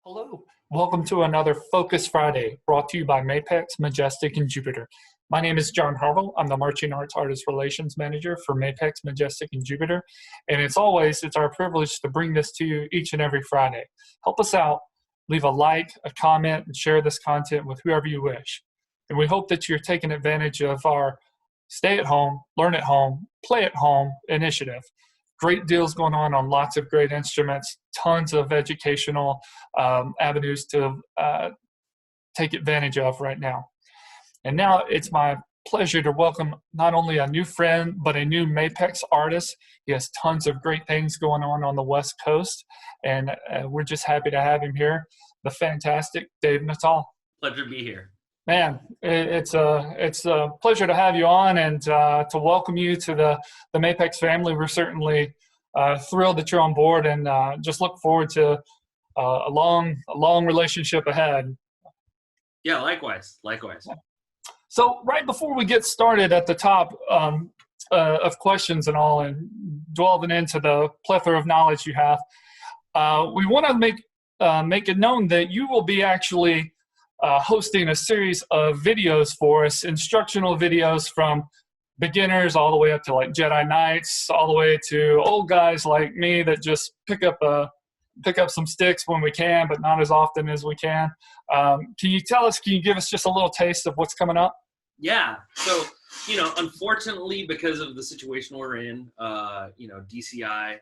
Hello, welcome to another Focus Friday brought to you by Mapex, Majestic, and Jupiter. My name is John Harville. I'm the Marching Arts Artist Relations Manager for Mapex, Majestic, and Jupiter. And it's our privilege to bring this to you each and every Friday. Help us out. Leave a like, a comment, and share this content with whoever you wish. And we hope that you're taking advantage of our Stay at Home, Learn at Home, Play at Home initiative. Great deals going on lots of great instruments, tons of educational avenues to take advantage of right now. And now it's my pleasure to welcome not only a new friend, but a new Mapex artist. He has tons of great things going on the West Coast, and we're just happy to have him here, the fantastic Dave Natal. Pleasure to be here. Man, it's a pleasure to have you on and to welcome you to the Mapex family. We're certainly thrilled that you're on board and just look forward to a long relationship ahead. Yeah, likewise. So right before we get started at the top of questions and all and delving into the plethora of knowledge you have, we want to make it known that you will be actually hosting a series of videos for us, instructional videos from beginners all the way up to like Jedi Knights, all the way to old guys like me that just pick up some sticks when we can, but not as often as we can. Can you give us just a little taste of what's coming up? Yeah. So, unfortunately, because of the situation we're in, DCI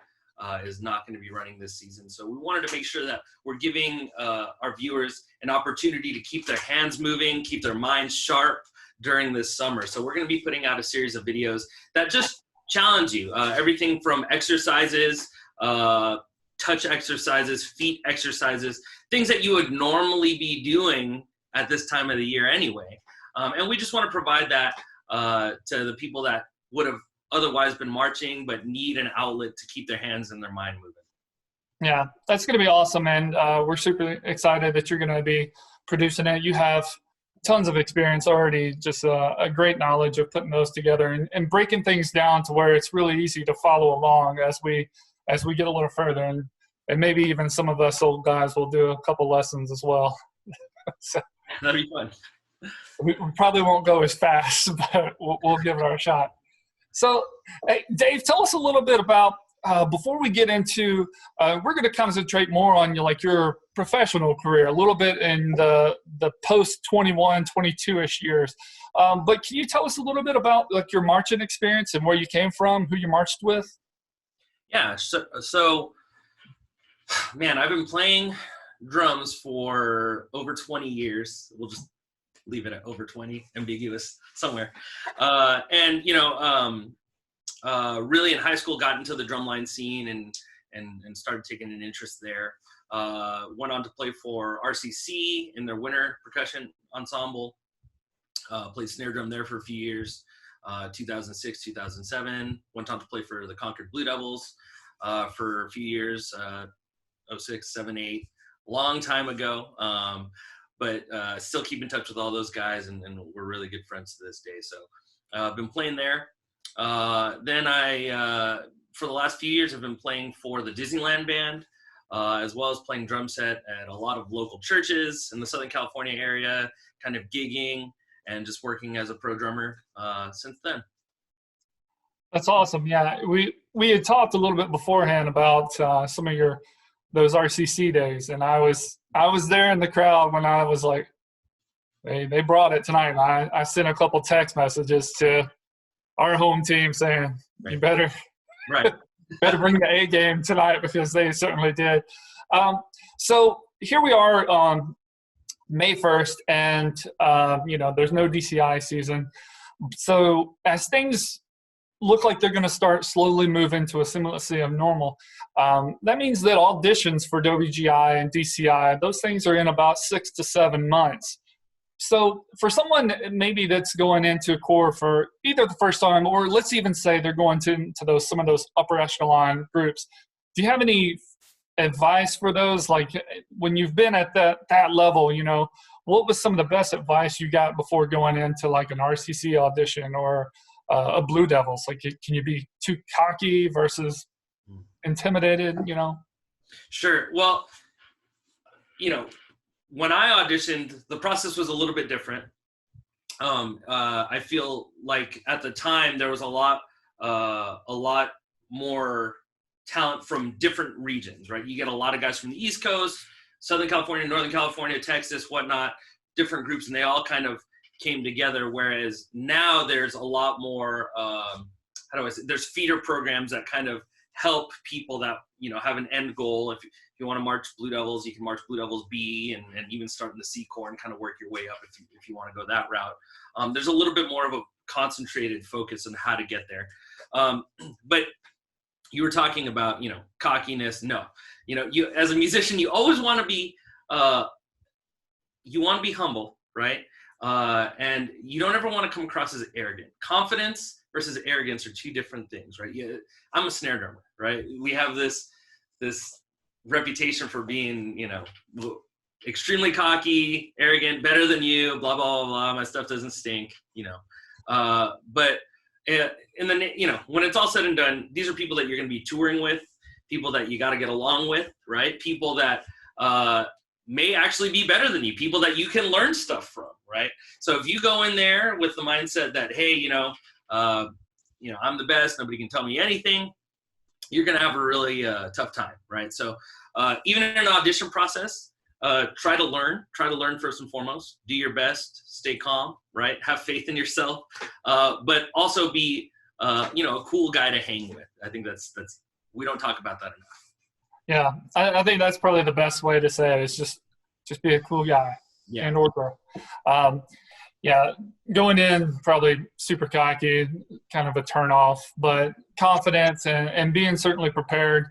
is not going to be running this season. So we wanted to make sure that we're giving our viewers an opportunity to keep their hands moving, keep their minds sharp during this summer. So we're going to be putting out a series of videos that just challenge you. Everything from exercises, touch exercises, feet exercises, things that you would normally be doing at this time of the year anyway. And we just want to provide that to the people that would have otherwise been marching but need an outlet to keep their hands and their mind moving. Yeah, that's going to be awesome, and we're super excited that you're going to be producing it. You have tons of experience already, just a great knowledge of putting those together and breaking things down to where it's really easy to follow along as we get a little further, and maybe even some of us old guys will do a couple lessons as well. So, that'd be fun. We probably won't go as fast, but we'll give it our shot. So, hey, Dave, tell us a little bit about, before we get into, we're going to concentrate more on your professional career, a little bit in the post-21, 22-ish years. But can you tell us a little bit about your marching experience and where you came from, who you marched with? Yeah, so man, I've been playing drums for over 20 years. We'll just leave it at over 20, ambiguous somewhere. Really in high school got into the drumline scene and started taking an interest there. Went on to play for RCC in their winter percussion ensemble. Played snare drum there for a few years, 2006, 2007. Went on to play for the Concord Blue Devils for a few years, 06, 7, 8, long time ago. But still keep in touch with all those guys, and we're really good friends to this day. So I've been playing there. Then for the last few years, have been playing for the Disneyland Band, as well as playing drum set at a lot of local churches in the Southern California area, kind of gigging and just working as a pro drummer since then. That's awesome. Yeah, we had talked a little bit beforehand about some of those RCC days, and I was there in the crowd when I was like, they brought it tonight. I sent a couple text messages to our home team saying, you better bring the A game tonight, because they certainly did. So here we are on May 1st, and there's no DCI season. So as things look like they're going to start slowly moving to a semblance of normal, that means that auditions for WGI and DCI, those things are in about 6 to 7 months. So for someone maybe that's going into core for either the first time, or let's even say they're going to some of those upper echelon groups, do you have any advice for those? Like when you've been at that level, what was some of the best advice you got before going into like an RCC audition or a Blue Devils? Like, can you be too cocky versus intimidated? Sure. Well, you know, when I auditioned, the process was a little bit different. I feel like at the time there was a lot more talent from different regions, right? You get a lot of guys from the East Coast, Southern California, Northern California, Texas, whatnot, different groups, and they all kind of came together. Whereas now there's a lot more, how do I say, there's feeder programs that kind of help people that, you know, have an end goal. If you want to march Blue Devils, you can march Blue Devils B and even start in the C Corps and kind of work your way up if you want to go that route. There's a little bit more of a concentrated focus on how to get there. But you were talking about, you know, cockiness. No, you know, you as a musician, you always want to be, you want to be humble, right? And you don't ever want to come across as arrogant. Confidence versus arrogance are two different things, right? I'm a snare drummer, right? We have this reputation for being, you know, extremely cocky, arrogant, better than you, blah, blah, blah, blah. My stuff doesn't stink, you know. But in the, you know, when it's all said and done, these are people that you're going to be touring with, people that you got to get along with, right? People that may actually be better than you, people that you can learn stuff from, right? So if you go in there with the mindset that, hey, you know, I'm the best, nobody can tell me anything, you're going to have a really tough time, right? So even in an audition process, try to learn first and foremost, do your best, stay calm, right? Have faith in yourself, but also be, you know, a cool guy to hang with. I think that's, we don't talk about that enough. Yeah. I think that's probably the best way to say it is just be a cool guy. Yeah. And or girl. Yeah, going in probably super cocky, kind of a turnoff, but confidence and being certainly prepared,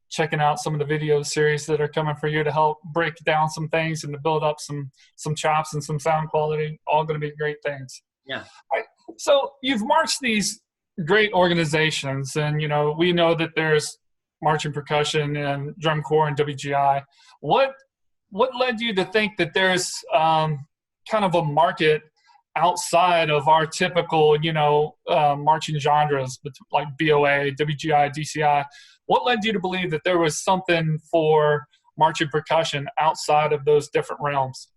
checking out some of the video series that are coming for you to help break down some things and to build up some chops and some sound quality, all going to be great things. Yeah. Right. So you've marched these great organizations, and, you know, we know that there's marching percussion and drum corps and WGI. What led you to think that there's kind of a market outside of our typical, you know, marching genres like BOA, WGI, DCI? What led you to believe that there was something for marching percussion outside of those different realms?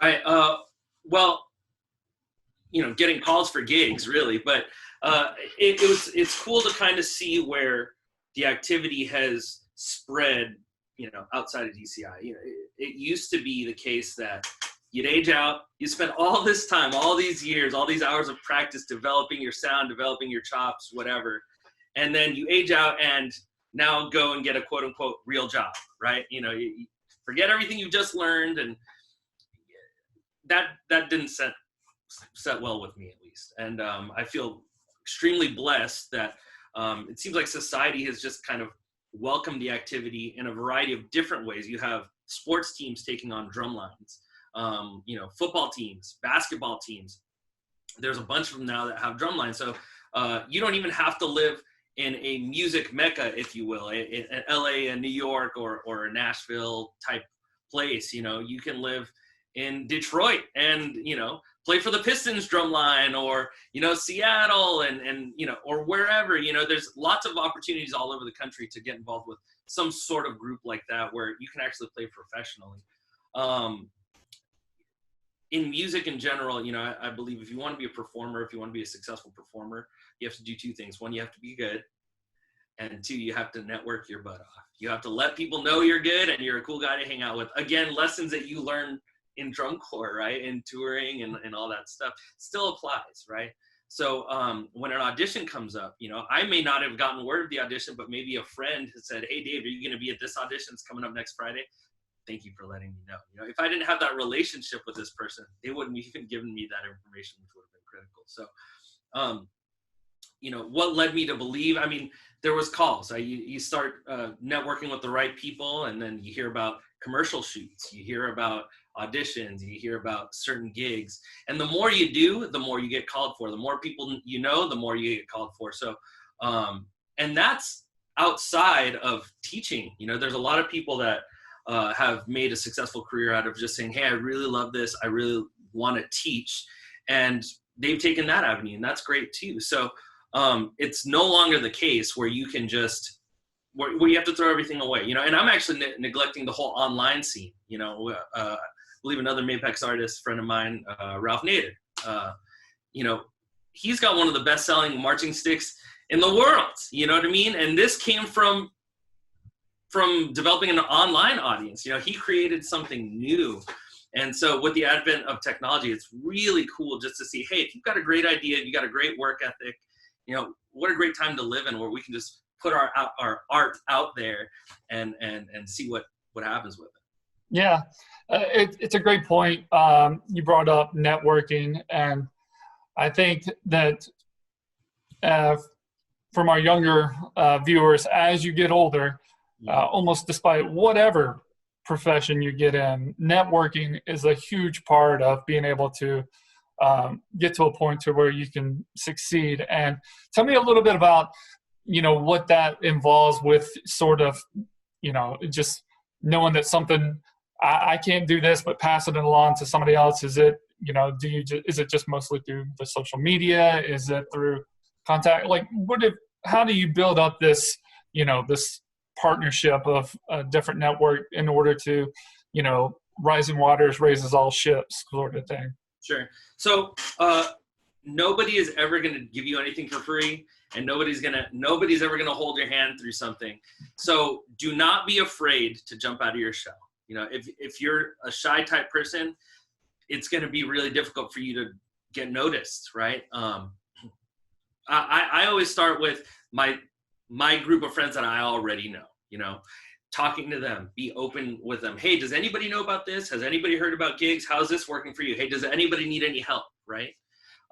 Right. Well, you know, getting calls for gigs, really, but it's cool to kind of see where the activity has spread, you know, outside of DCI. You know, it used to be the case that you'd age out, you spend all this time, all these years, all these hours of practice developing your sound, developing your chops, whatever, and then you age out and now go and get a quote unquote real job, right? You know, you forget everything you just learned, and that didn't set well with me, at least. And I feel extremely blessed that it seems like society has just kind of welcomed the activity in a variety of different ways. You have sports teams taking on drum lines. You know, football teams, basketball teams. There's a bunch of them now that have drum lines. So you don't even have to live in a music mecca, if you will, in LA and New York or a Nashville type place. You know, you can live in Detroit and, you know, play for the Pistons drum line, or, you know, Seattle and, you know, or wherever. You know, there's lots of opportunities all over the country to get involved with some sort of group like that where you can actually play professionally. In music in general, you know, I believe if you want to be a performer, if you want to be a successful performer, you have to do two things. One, you have to be good. And two, you have to network your butt off. You have to let people know you're good and you're a cool guy to hang out with. Again, lessons that you learn in drum corps, right? In touring and all that stuff still applies, right? So when an audition comes up, you know, I may not have gotten word of the audition, but maybe a friend has said, hey, Dave, are you going to be at this audition? It's coming up next Friday. Thank you for letting me know. You know, if I didn't have that relationship with this person, they wouldn't even given me that information, which would have been critical. So, you know, what led me to believe? I mean, there was calls. You start networking with the right people, and then you hear about commercial shoots. You hear about auditions. You hear about certain gigs. And the more you do, the more you get called for. The more people you know, the more you get called for. So, and that's outside of teaching. You know, there's a lot of people that have made a successful career out of just saying, hey, I really love this. I really want to teach. And they've taken that avenue, and that's great too. So it's no longer the case where you can just where you have to throw everything away, and I'm actually neglecting the whole online scene. I believe another Mapex artist friend of mine, Ralph Nader, he's got one of the best selling marching sticks in the world. You know what I mean? And this came from developing an online audience. He created something new. And so with the advent of technology, it's really cool just to see, hey, if you've got a great idea, you got a great work ethic, what a great time to live in, where we can just put our art out there and see what happens with it. Yeah, it's a great point. You brought up networking, and I think that from our younger viewers, as you get older, almost despite whatever profession you get in, networking is a huge part of being able to get to a point to where you can succeed. And tell me a little bit about, what that involves with sort of, just knowing that something, I can't do this, but pass it along to somebody else. Is it, is it just mostly through the social media? Is it through contact? Like, how do you build up this, this partnership of a different network in order to, rising waters raises all ships sort of thing? Sure. So nobody is ever going to give you anything for free, and nobody's ever going to hold your hand through something. So do not be afraid to jump out of your shell. If you're a shy type person, it's going to be really difficult for you to get noticed, right? I always start with my group of friends that I already know, talking to them, be open with them. Hey, does anybody know about this? Has anybody heard about gigs? How's this working for you? Hey, does anybody need any help, right?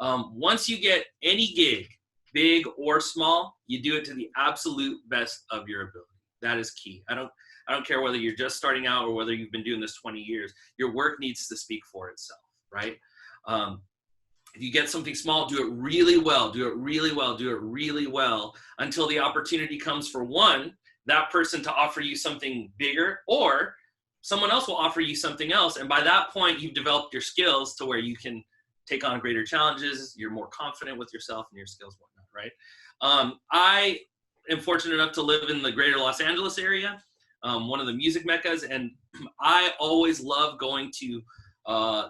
Once you get any gig, big or small, you do it to the absolute best of your ability. That is key. I don't care whether you're just starting out or whether you've been doing this 20 years. Your work needs to speak for itself, right? If you get something small, do it really well, do it really well, do it really well until the opportunity comes for that person to offer you something bigger, or someone else will offer you something else. And by that point, you've developed your skills to where you can take on greater challenges. You're more confident with yourself and your skills, whatnot, right? I am fortunate enough to live in the greater Los Angeles area, one of the music meccas, and I always love going to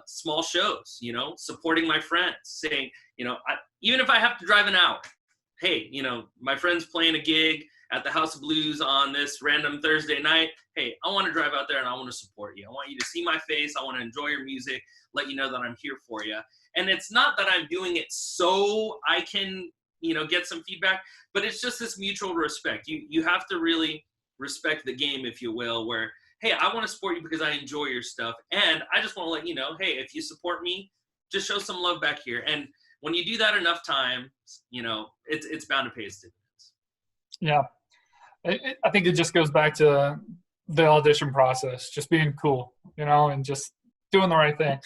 small shows, supporting my friends, saying, even if I have to drive an hour, hey, my friend's playing a gig at the House of Blues on this random Thursday night. Hey, I want to drive out there and I want to support you. I want you to see my face. I want to enjoy your music, let you know that I'm here for you. And it's not that I'm doing it so I can, get some feedback, but it's just this mutual respect. You have to really respect the game, if you will, where, hey, I want to support you because I enjoy your stuff. And I just want to let you know, hey, if you support me, just show some love back here. And when you do that enough times, it's bound to pay its dividends. Yeah. I think it just goes back to the audition process, just being cool, and just doing the right thing.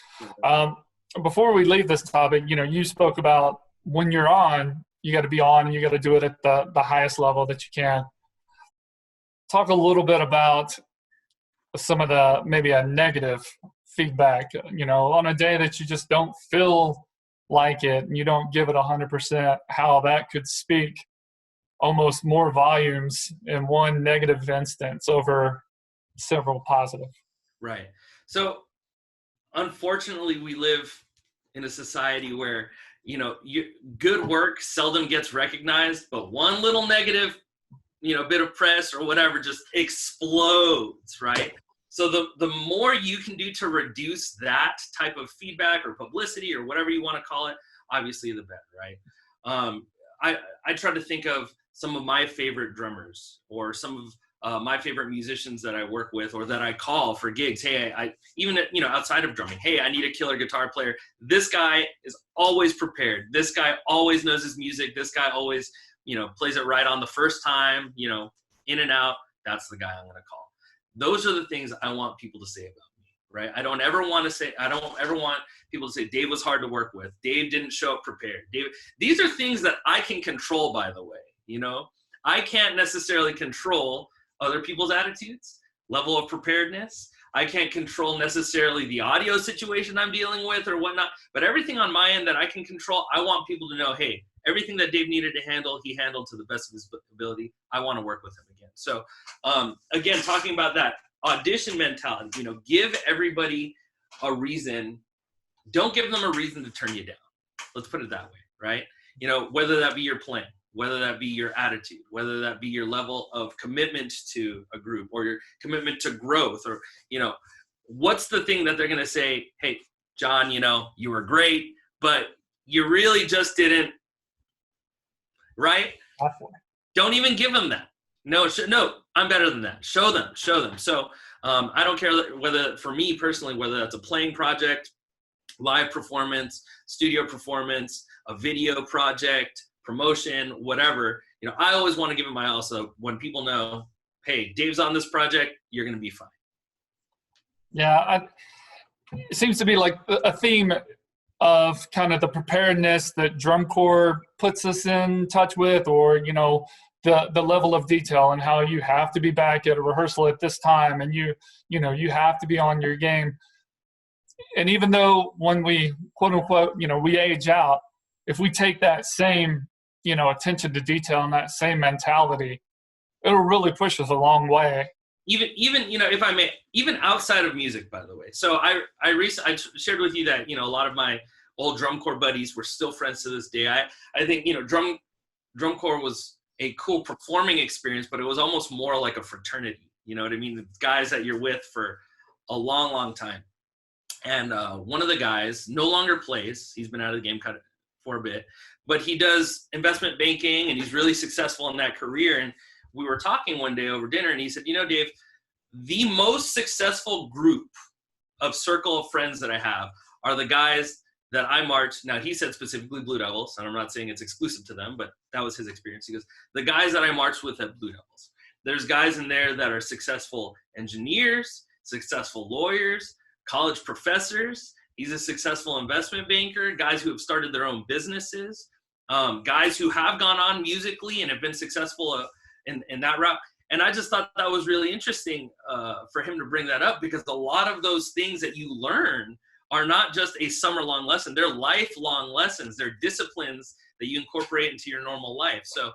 Before we leave this topic, you spoke about when you're on, you got to be on and you got to do it at the highest level that you can. Talk a little bit about some of the maybe a negative feedback, on a day that you just don't feel like it and you don't give it 100%, how that could speak almost more volumes in one negative instance over several positive. Right. So unfortunately, we live in a society where, good work seldom gets recognized, but one little negative, bit of press or whatever just explodes, right? So the more you can do to reduce that type of feedback or publicity or whatever you want to call it, obviously the better, right? I try to think of some of my favorite drummers or some of my favorite musicians that I work with or that I call for gigs. Hey, I even, outside of drumming, hey, I need a killer guitar player. This guy is always prepared. This guy always knows his music. This guy always, plays it right on the first time, in and out. That's the guy I'm going to call. Those are the things I want people to say about me, right? I don't ever want people to say, Dave was hard to work with. Dave didn't show up prepared. These are things that I can control, by the way. I can't necessarily control other people's attitudes, level of preparedness. I can't control necessarily the audio situation I'm dealing with or whatnot, but everything on my end that I can control, I want people to know, hey, everything that Dave needed to handle, he handled to the best of his ability. I want to work with him again. So again, talking about that audition mentality, you know, give everybody a reason. Don't give them a reason to turn you down. Let's put it that way, right? You know, whether that be your plan, whether that be your attitude, whether that be your level of commitment to a group or your commitment to growth, or, you know, what's the thing that they're going to say, hey, John, you know, you were great, but you really just didn't, right? Definitely. Don't even give them that. No, I'm better than that. Show them. So I don't care whether, for me personally, whether that's a playing project, live performance, studio performance, a video project, promotion, whatever, you know, I always want to give it my all. So when people know, hey, Dave's on this project, you're going to be fine. Yeah, it seems to be like a theme of kind of the preparedness that drum corps puts us in touch with, or, you know, the level of detail and how you have to be back at a rehearsal at this time, and you know, you have to be on your game. And even though when we, quote unquote, you know, we age out, if we take that same, you know, attention to detail and that same mentality, it'll really push us a long way. Even you know, if I may, even outside of music, by the way. So I shared with you that, you know, a lot of my old drum corps buddies were still friends to this day. I think, you know, drum corps was a cool performing experience, but it was almost more like a fraternity. You know what I mean? The guys that you're with for a long, long time. And one of the guys no longer plays. He's been out of the game for a bit, but he does investment banking and he's really successful in that career. And we were talking one day over dinner and he said, you know, Dave, the most successful group of circle of friends that I have are the guys that I march. Now, he said specifically Blue Devils, and I'm not saying it's exclusive to them, but that was his experience. He goes, the guys that I marched with at Blue Devils, there's guys in there that are successful engineers, successful lawyers, college professors. He's a successful investment banker, guys who have started their own businesses, guys who have gone on musically and have been successful in that route. And I just thought that was really interesting for him to bring that up, because a lot of those things that you learn are not just a summer-long lesson. They're lifelong lessons. They're disciplines that you incorporate into your normal life. So,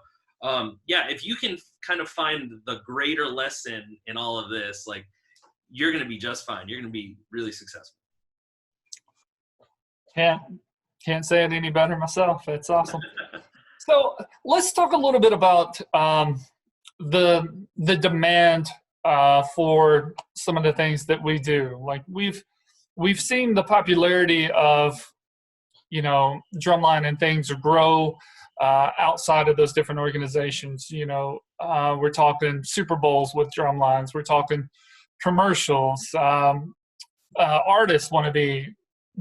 yeah, if you can kind of find the greater lesson in all of this, like, you're going to be just fine. You're going to be really successful. Can't say it any better myself. That's awesome. So let's talk a little bit about the demand for some of the things that we do. Like we've seen the popularity of, you know, drumline and things grow outside of those different organizations. You know, we're talking Super Bowls with drumlines. We're talking commercials. Artists want to be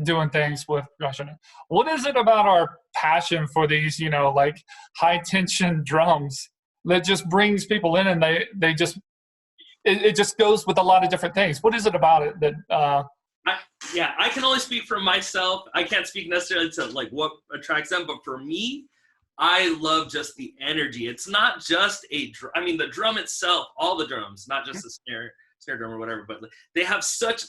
doing things with percussion. What is it about our passion for these, you know, like high tension drums that just brings people in, and they just it just goes with a lot of different things? What is it about it that I can only speak for myself. I can't speak necessarily to like what attracts them, but for me, I love just the energy. It's not just I mean, the drum itself, all the drums, not just the snare drum or whatever, but they have such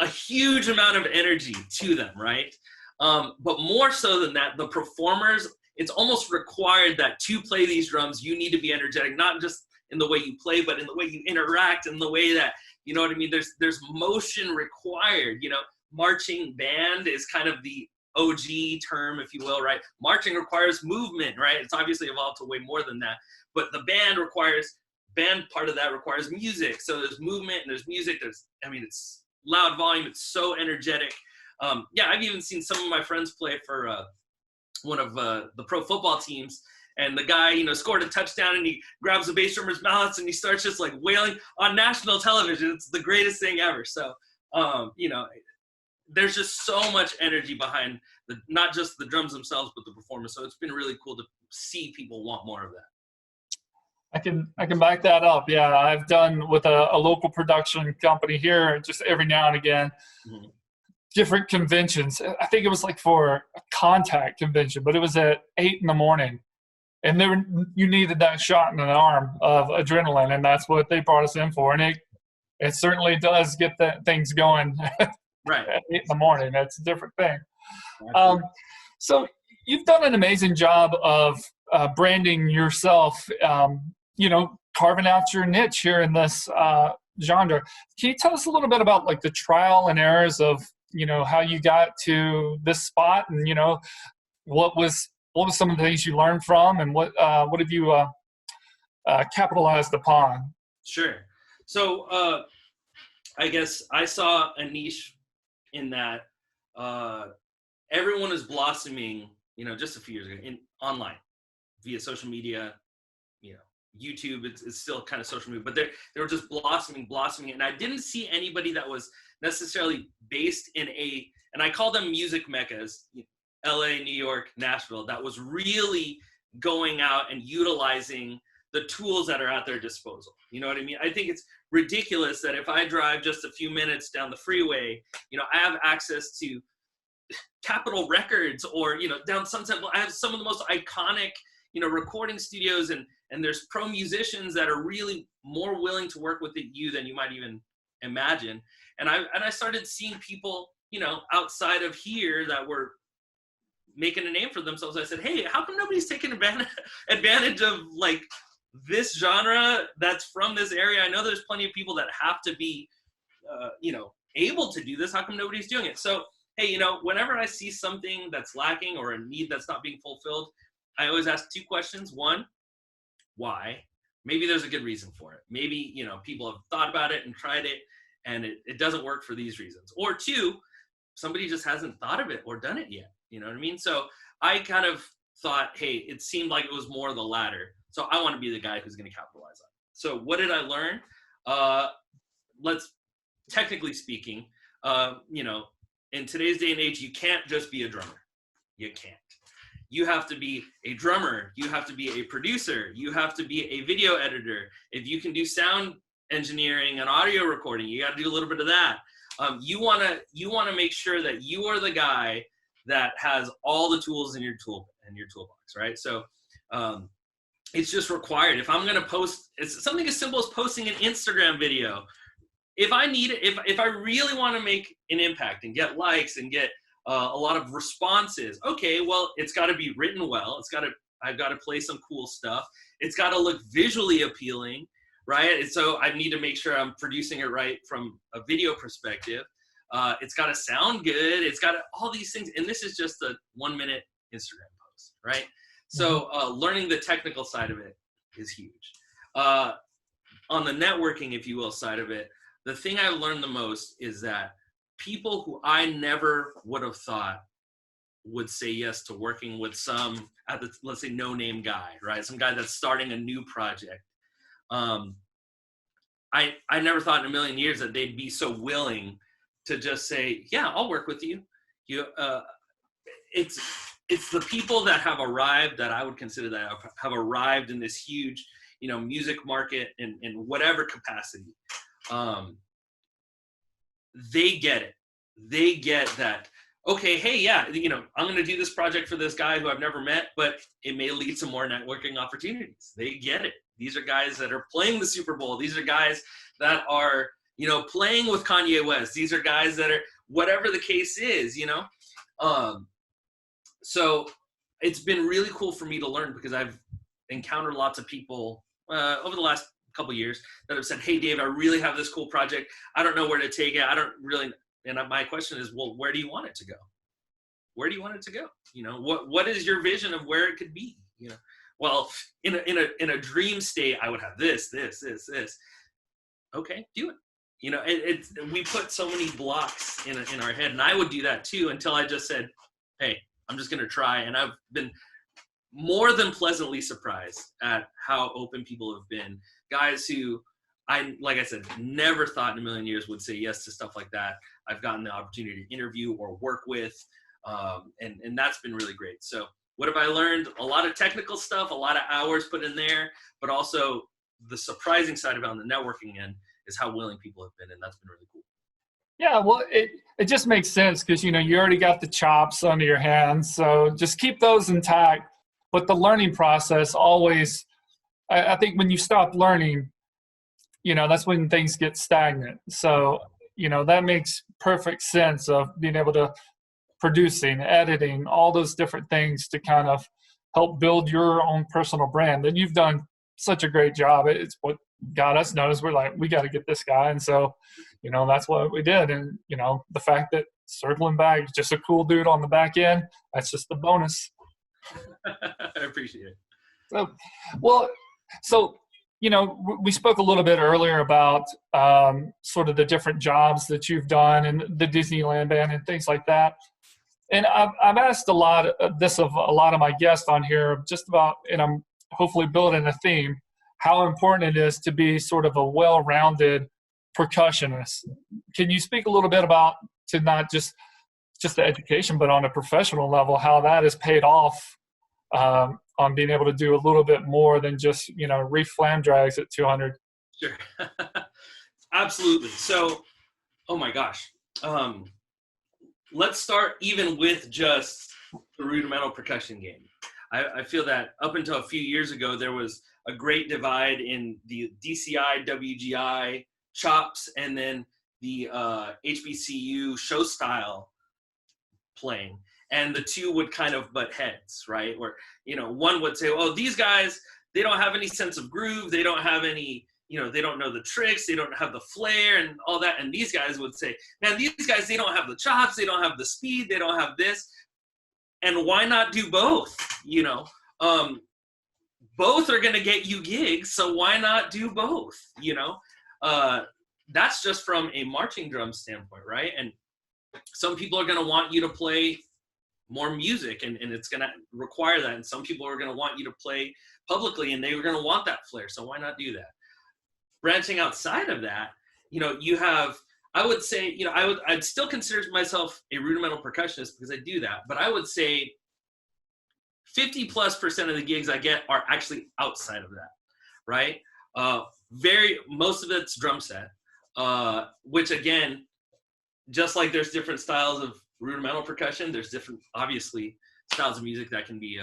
a huge amount of energy to them, right? But more so than that, the performers, it's almost required that to play these drums, you need to be energetic, not just in the way you play, but in the way you interact, in the way that, you know what I mean? There's motion required. You know, marching band is kind of the OG term, if you will, right? Marching requires movement, right? It's obviously evolved to way more than that, but the band part of that requires music. So there's movement and there's music. It's loud volume. It's so energetic. Yeah, I've even seen some of my friends play for one of the pro football teams, and the guy, you know, scored a touchdown and he grabs the bass drummer's mallets and he starts just like wailing on national television. It's the greatest thing ever. So, you know, there's just so much energy behind not just the drums themselves, but the performance. So it's been really cool to see people want more of that. I can back that up. Yeah, I've done with a local production company here, just every now and again, different conventions. I think it was like for a contact convention, but it was at 8 a.m. And you needed that shot in the arm of adrenaline, and that's what they brought us in for. And It certainly does get things going Right. at 8 in the morning. That's a different thing. Absolutely. So you've done an amazing job of branding yourself, carving out your niche here in this genre. Can you tell us a little bit about like the trial and errors of, how you got to this spot, and, what was some of the things you learned from, and what have you capitalized upon? Sure. So I guess I saw a niche in that everyone is blossoming, just a few years ago online via social media, YouTube. It's still kind of social media, but they were just blossoming, and I didn't see anybody that was necessarily based in and I call them music meccas, LA, New York, Nashville, that was really going out and utilizing the tools that are at their disposal. You know what I mean? I think it's ridiculous that if I drive just a few minutes down the freeway, I have access to Capitol Records or, down Sunset. I have some of the most iconic, recording studios, and there's pro musicians that are really more willing to work with you than you might even imagine. And I started seeing people, outside of here that were making a name for themselves. I said, hey, how come nobody's taking advantage of like this genre that's from this area? I know there's plenty of people that have to be, able to do this. How come nobody's doing it? So, hey, whenever I see something that's lacking or a need that's not being fulfilled, I always ask 2 questions. 1, why? Maybe there's a good reason for it. Maybe, people have thought about it and tried it and it doesn't work for these reasons. Or 2, somebody just hasn't thought of it or done it yet. You know what I mean? So I kind of thought, hey, it seemed like it was more the latter. So I want to be the guy who's going to capitalize on it. So what did I learn? Technically speaking, in today's day and age, you can't just be a drummer. You can't. You have to be a drummer. You have to be a producer. You have to be a video editor. If you can do sound engineering and audio recording, you got to do a little bit of that. You want to make sure that you are the guy that has all the tools in your toolbox, right? So it's just required. If I'm going to post, it's something as simple as posting an Instagram video. If I need it, if I really want to make an impact and get likes and get a lot of responses, okay, well, it's got to be written well. I've got to play some cool stuff. It's got to look visually appealing, right? And so I need to make sure I'm producing it right from a video perspective. It's got to sound good. It's got all these things. And this is just a 1-minute Instagram post, right? So learning the technical side of it is huge. On the networking, if you will, side of it, the thing I learned the most is that people who I never would have thought would say yes to working with some, let's say, no-name guy, right? Some guy that's starting a new project. I never thought in a million years that they'd be so willing to just say, yeah, I'll work with you. It's the people that have arrived, that I would consider that have arrived in this huge, music market in whatever capacity. They get it. They get that, okay, hey, yeah, I'm going to do this project for this guy who I've never met, but it may lead to more networking opportunities. They get it. These are guys that are playing the Super Bowl. These are guys that are, playing with Kanye West. These are guys that are, whatever the case is, So it's been really cool for me to learn, because I've encountered lots of people over the last couple of years that have said, hey, Dave, I really have this cool project. I don't know where to take it. I don't really. And my question is, well, where do you want it to go? Where do you want it to go? What is your vision of where it could be? Well, in a dream state, I would have this. Okay, do it. We put so many blocks in our head, and I would do that too, until I just said, hey, I'm just going to try. And I've been more than pleasantly surprised at how open people have been. Guys who like I said, never thought in a million years would say yes to stuff like that. I've gotten the opportunity to interview or work with, and that's been really great. So what have I learned? A lot of technical stuff, a lot of hours put in there, but also the surprising side about the networking end is how willing people have been, and that's been really cool. Yeah, well, it just makes sense, because you already got the chops under your hands, so just keep those intact. But the learning process always, I think when you stop learning, that's when things get stagnant. So, that makes perfect sense of being able to producing, editing, all those different things to kind of help build your own personal brand. And you've done such a great job. It's what got us noticed. We're like, we got to get this guy. And so, that's what we did. And, the fact that circling back, just a cool dude on the back end, that's just the bonus. I appreciate it. So, well, so, we spoke a little bit earlier about sort of the different jobs that you've done and the Disneyland band and things like that. And I've asked a lot of my guests on here just about, and I'm hopefully building a theme, how important it is to be sort of a well-rounded percussionist. Can you speak a little bit about, to not just the education, but on a professional level, how that has paid off on being able to do a little bit more than just, reef flam drags at 200? Sure. Absolutely. So, oh my gosh. Let's start even with just the rudimental percussion game. I feel that up until a few years ago, there was a great divide in the DCI, WGI chops, and then the HBCU show style playing. And the two would kind of butt heads, right? Where, one would say, oh, these guys, they don't have any sense of groove. They don't have any, they don't know the tricks. They don't have the flair and all that. And these guys would say, man, these guys, they don't have the chops. They don't have the speed. They don't have this. And why not do both? Both are going to get you gigs. So why not do both? That's just from a marching drum standpoint, right? And some people are going to want you to play more music, and it's going to require that. And some people are going to want you to play publicly, and they're going to want that flair. So why not do that? Branching outside of that, you have, I would say, I'd still consider myself a rudimental percussionist because I do that. But I would say 50+% of the gigs I get are actually outside of that, right? Most of it's drum set, which again, just like there's different styles of rudimental percussion, there's different, obviously, styles of music that can be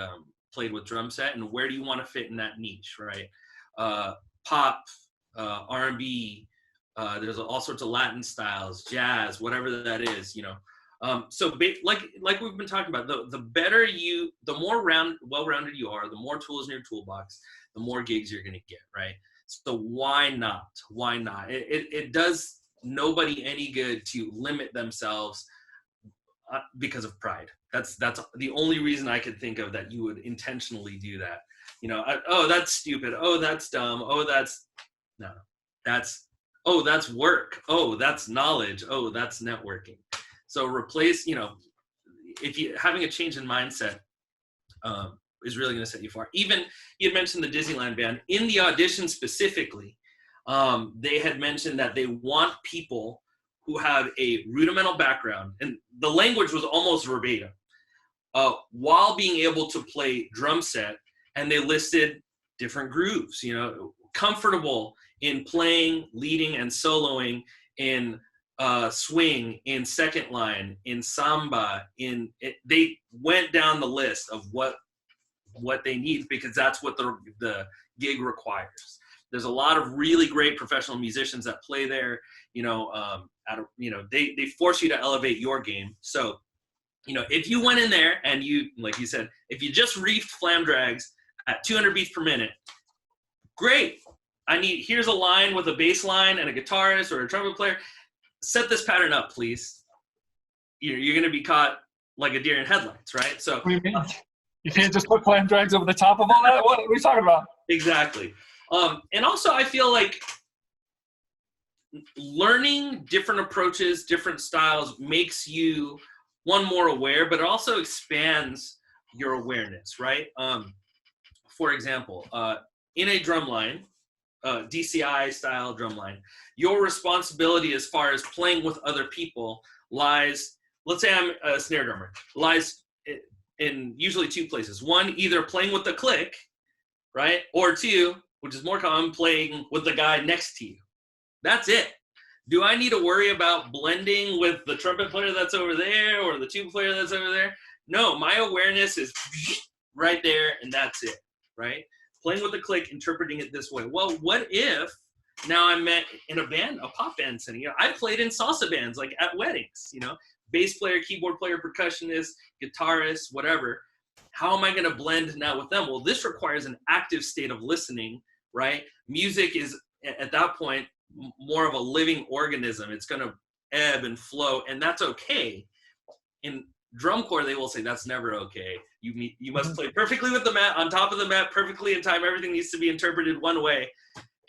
played with drum set. And where do you want to fit in that niche, right? Pop, R&B, there's all sorts of Latin styles, jazz, whatever that is, So like we've been talking about, the better the more well-rounded you are, the more tools in your toolbox, the more gigs you're going to get, right? So why not? Why not? It does nobody any good to limit themselves because of pride. That's the only reason I could think of that you would intentionally do that. Oh, that's stupid. Oh, that's dumb. Oh, that's work. Oh, that's knowledge. Oh, that's networking. So replace, if you having a change in mindset is really going to set you far. Even you had mentioned the Disneyland band. In the audition specifically, they had mentioned that they want people who have a rudimental background, and the language was almost verbatim, while being able to play drum set, and they listed different grooves, comfortable in playing, leading, and soloing in swing, in second line, in samba, they went down the list of what they need, because that's what the gig requires. There's a lot of really great professional musicians that play there, they force you to elevate your game. So, if you went in there and you, like you said, if you just reefed flam drags at 200 beats per minute, great. Here's a line with a bass line and a guitarist or a trumpet player. Set this pattern up, please. You're going to be caught like a deer in headlights, right? So what do you mean? You can't just put flam drags over the top of all that? What are we talking about? Exactly. And also I feel like learning different approaches, different styles makes you, one, more aware, but it also expands your awareness, right? For example, in a drum line, DCI style drum line, your responsibility as far as playing with other people lies, let's say I'm a snare drummer, lies in usually two places. One, either playing with the click, right? Or two, which is more common, playing with the guy next to you. That's it. Do I need to worry about blending with the trumpet player that's over there or the tuba player that's over there? No, my awareness is right there, and that's it, right? Playing with the click, interpreting it this way. Well, what if Now I'm in a band, a pop band setting. You know, I played in salsa bands, like at weddings, you know, bass player, keyboard player, percussionist, guitarist, whatever. How am I going to blend now with them? Well, this requires an active state of listening, right? Music is, at that point, more of a living organism. It's going to ebb and flow, and that's okay. In drum corps, they will say that's never okay. You must play perfectly with the mat, on top of the mat, perfectly in time. Everything needs to be interpreted one way.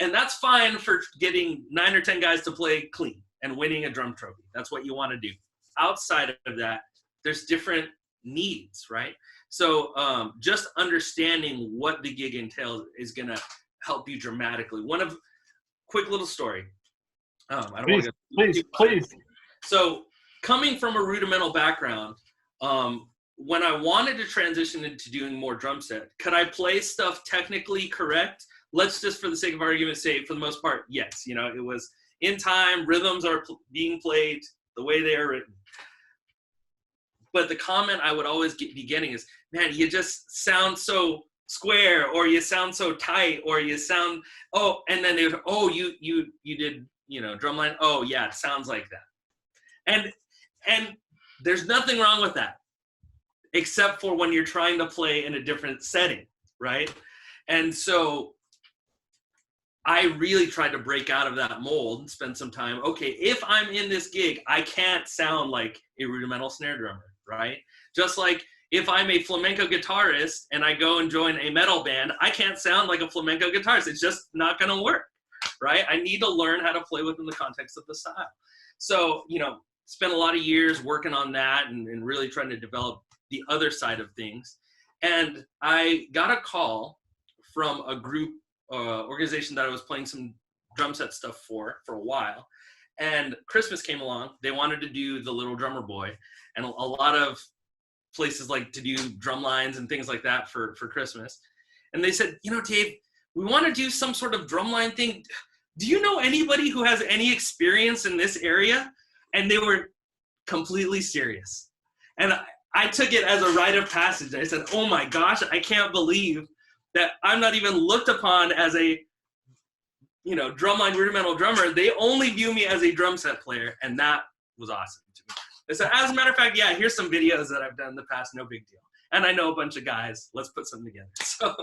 And that's fine for getting 9 or 10 guys to play clean and winning a drum trophy. That's what you want to do. Outside of that, there's different needs, right? So just understanding what the gig entails is going to help you dramatically. Quick little story. I don't want to please. So coming from a rudimental background, when I wanted to transition into doing more drum set, could I play stuff technically correct? Let's just, for the sake of argument, say for the most part, yes. You know, it was in time, rhythms are being played the way they are written. But the comment I would always be getting is, man, you just sound so square, or you sound so tight, or you sound, and then they would, you did, you know, drumline. Oh yeah, it sounds like that. And there's nothing wrong with that, except for when you're trying to play in a different setting, right? And so I really tried to break out of that mold and spend some time. Okay, if I'm in this gig, I can't sound like a rudimental snare drummer, right? Just like if I'm a flamenco guitarist and I go and join a metal band, I can't sound like a flamenco guitarist. It's just not going to work, right? I need to learn how to play within the context of the style. So, you know, spent a lot of years working on that and really trying to develop the other side of things. And I got a call from a group organization that I was playing some drum set stuff for a while. And Christmas came along. They wanted to do The Little Drummer Boy. And a lot of places like to do drum lines and things like that for Christmas. And they said, you know, Dave, we want to do some sort of drumline thing. Do you know anybody who has any experience in this area? And they were completely serious. And I took it as a rite of passage. I said, oh my gosh, I can't believe that I'm not even looked upon as a, you know, drumline rudimental drummer. They only view me as a drum set player, and that was awesome to me. They said, as a matter of fact, yeah, here's some videos that I've done in the past, no big deal. And I know a bunch of guys. Let's put something together. So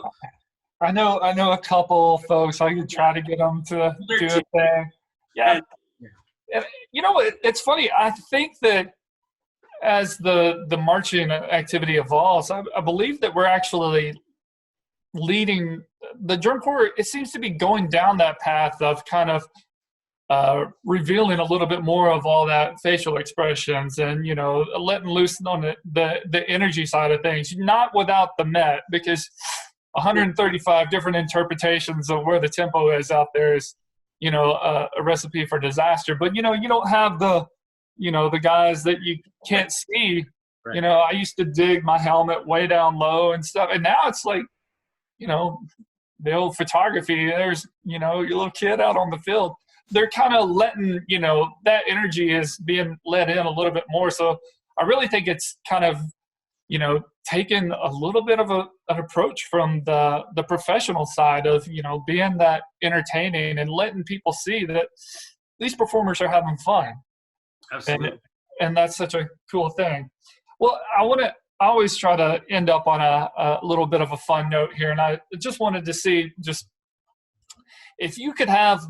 I know a couple folks. I could try to get them to do a thing. Yeah. And, you know, it's funny. I think that as the marching activity evolves, I believe that we're actually leading the drum corps. It seems to be going down that path of kind of revealing a little bit more of all that facial expressions and, you know, letting loose on the energy side of things, not without the met, because 135 different interpretations of where the tempo is out there is, you know, a recipe for disaster. But, you know, you don't have the guys that you can't see. Right. You know, I used to dig my helmet way down low and stuff. And now it's like, you know, the old photography, there's, you know, your little kid out on the field. They're kind of letting, you know, that energy is being let in a little bit more. So I really think it's kind of, you know, taken a little bit of an approach from the professional side of, you know, being that entertaining and letting people see that these performers are having fun. Absolutely. And that's such a cool thing. Well, I always try to end up on a little bit of a fun note here. And I just wanted to see, just if you could have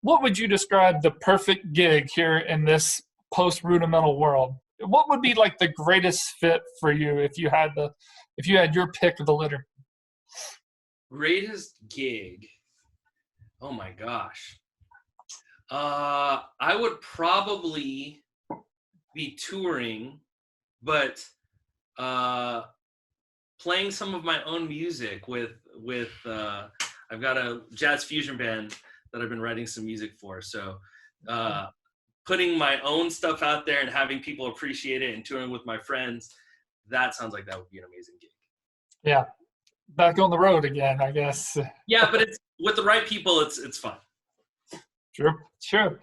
what would you describe the perfect gig here in this post-rudimental world? What would be like the greatest fit for you if you had your pick of the litter? Greatest gig? Oh my gosh. I would probably be touring, but playing some of my own music with I've got a jazz fusion band that I've been writing some music for. So putting my own stuff out there and having people appreciate it and touring with my friends, that sounds like that would be an amazing gig. Yeah. Back on the road again, I guess. Yeah, but it's with the right people, it's fun. Sure.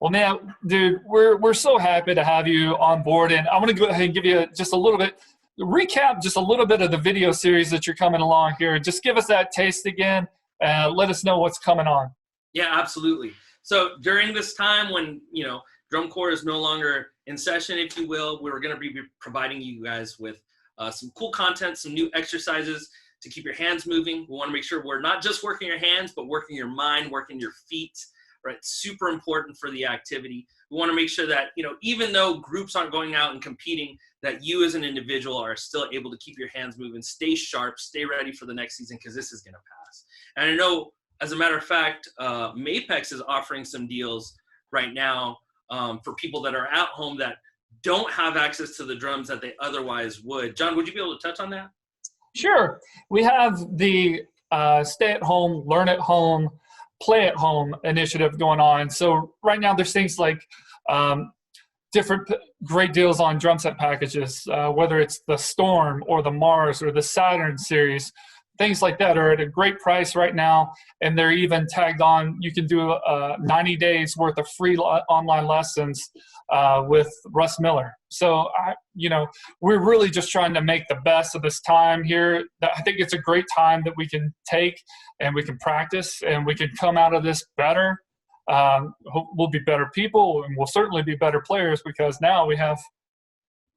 Well, man, dude, we're so happy to have you on board, and I want to go ahead and give you just a little bit, recap just a little bit of the video series that you're coming along here. Just give us that taste again, and let us know what's coming on. Yeah, absolutely. So during this time when, drum corps is no longer in session, if you will, we're going to be providing you guys with some cool content, some new exercises to keep your hands moving. We want to make sure we're not just working your hands, but working your mind, working your feet, right? Super important for the activity. We want to make sure that, even though groups aren't going out and competing, that you as an individual are still able to keep your hands moving, stay sharp, stay ready for the next season, because this is going to pass. And I know, as a matter of fact, Mapex is offering some deals right now for people that are at home that don't have access to the drums that they otherwise would. John, would you be able to touch on that? Sure. We have the stay at home, learn at home, play at home initiative going on. So right now there's things like different great deals on drum set packages, whether it's the Storm or the Mars or the Saturn series. Things like that are at a great price right now, and they're even tagged on. You can do 90 days worth of free online lessons with Russ Miller. So, we're really just trying to make the best of this time here. I think it's a great time that we can take and we can practice and we can come out of this better. We'll be better people, and we'll certainly be better players because now we have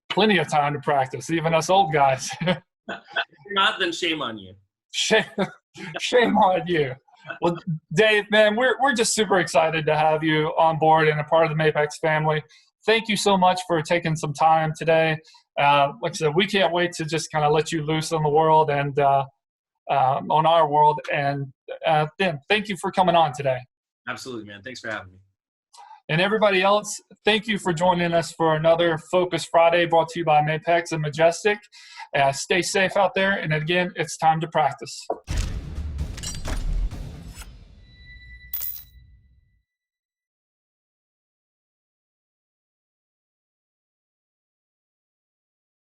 plenty of time to practice, even us old guys. If you're not, then shame on you. Shame on you. Well, Dave, man, we're just super excited to have you on board and a part of the Mapex family. Thank you so much for taking some time today. Like I said, we can't wait to just kind of let you loose on the world and on our world. And then thank you for coming on today. Absolutely, man. Thanks for having me. And everybody else, thank you for joining us for another Focus Friday brought to you by Mapex and Majestic. Stay safe out there. And again, it's time to practice.